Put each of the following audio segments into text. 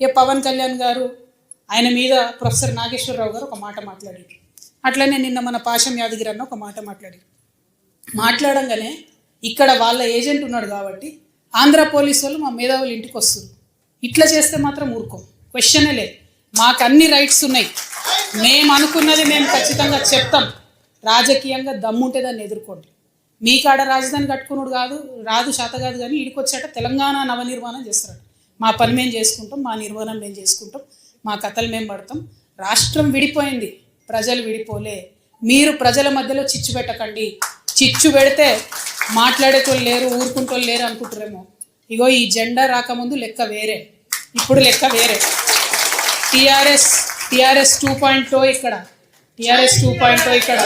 ఇక పవన్ కళ్యాణ్ గారు ఆయన మీద ప్రొఫెసర్ నాగేశ్వరరావు గారు ఒక మాట మాట్లాడారు. అట్లనే నిన్న మన పాశం యాదగిరి అన్న ఒక మాట మాట్లాడారు. మాట్లాడంగానే ఇక్కడ వాళ్ళ ఏజెంట్ ఉన్నాడు కాబట్టి ఆంధ్ర పోలీసు వాళ్ళు మా మేధావులు ఇంటికి వస్తుంది. ఇట్లా చేస్తే మాత్రం ఊరుకోం, క్వశ్చనే లేదు. మాకు అన్ని రైట్స్ ఉన్నాయి, మేము అనుకున్నది మేము ఖచ్చితంగా చెప్తాం. రాజకీయంగా దమ్ముంటే దాన్ని ఎదుర్కోండి. మీ కాడ రాజధాని కట్టుకున్నాడు రాదు శాత కాదు, కానీ ఇడికి వచ్చాట తెలంగాణ నవనిర్మాణం చేస్తాడు. మా పని మేము చేసుకుంటాం, మా నిర్మాణం మేము చేసుకుంటాం, మా కథలు మేము పడతాం. రాష్ట్రం విడిపోయింది, ప్రజలు విడిపోలే. మీరు ప్రజల మధ్యలో చిచ్చు పెట్టకండి. చిచ్చు పెడితే మాట్లాడేటోళ్ళు లేరు, ఊరుకుంటోళ్ళు లేరు అనుకుంటారేమో. ఇగో ఈ జెండా రాకముందు లెక్క వేరే, ఇప్పుడు లెక్క వేరే. టీఆర్ఎస్ 2.0 ఇక్కడ, టీఆర్ఎస్ 2.0 ఇక్కడ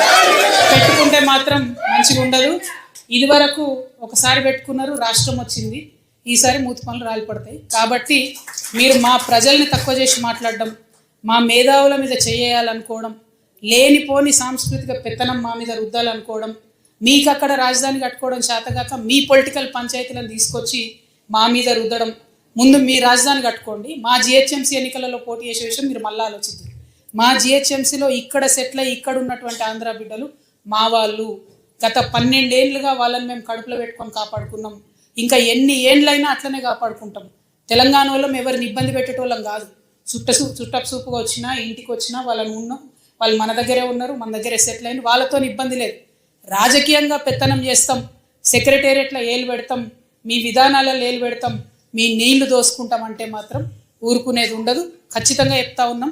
పెట్టుకుంటే మాత్రం మంచిగా ఉండదు. ఇదివరకు ఒకసారి పెట్టుకున్నారు, రాష్ట్రం వచ్చింది. ఈసారి మూతి పనులు రాలిపడతాయి. కాబట్టి మీరు మా ప్రజల్ని తక్కువ చేసి మాట్లాడడం, మా మేధావుల మీద చేయాలనుకోవడం, లేనిపోని సాంస్కృతిక పెత్తనం మా మీద రుద్దాలనుకోవడం, మీకు అక్కడ రాజధాని కట్టుకోవడం చేతగాక మీ పొలిటికల్ పంచాయతీలను తీసుకొచ్చి మా మీద రుద్దడం. ముందు మీ రాజధాని కట్టుకోండి. మా జిహెచ్ఎంసీ ఎన్నికలలో పోటీ చేసే విషయం మీరు మళ్ళీ ఆలోచిద్దాం. మా జిహెచ్ఎంసీలో ఇక్కడ సెటిల్ అయ్యి ఇక్కడ ఉన్నటువంటి ఆంధ్ర బిడ్డలు మా వాళ్ళు. గత 12 ఏళ్ళుగా వాళ్ళని మేము కడుపులో పెట్టుకొని కాపాడుకున్నాం. ఇంకా ఎన్ని ఏళ్ళైనా అట్లనే కాపాడుకుంటాం. తెలంగాణ వాళ్ళం ఎవరిని ఇబ్బంది పెట్టేటోళ్ళం కాదు. చుట్టపు చూపుగా వచ్చినా ఇంటికి వచ్చినా వాళ్ళని ఉన్నాం, వాళ్ళు మన దగ్గరే ఉన్నారు, మన దగ్గరే సెటిల్ అయిన వాళ్ళతో ఇబ్బంది లేదు. రాజకీయంగా పెత్తనం చేస్తాం, సెక్రటేరియట్లో ఏలు పెడతాం, మీ విధానాలలో ఏలు పెడతాం, మీ నీళ్లు దోసుకుంటాం అంటే మాత్రం ఊరుకునేది ఉండదు. ఖచ్చితంగా చెప్తా ఉన్నాం.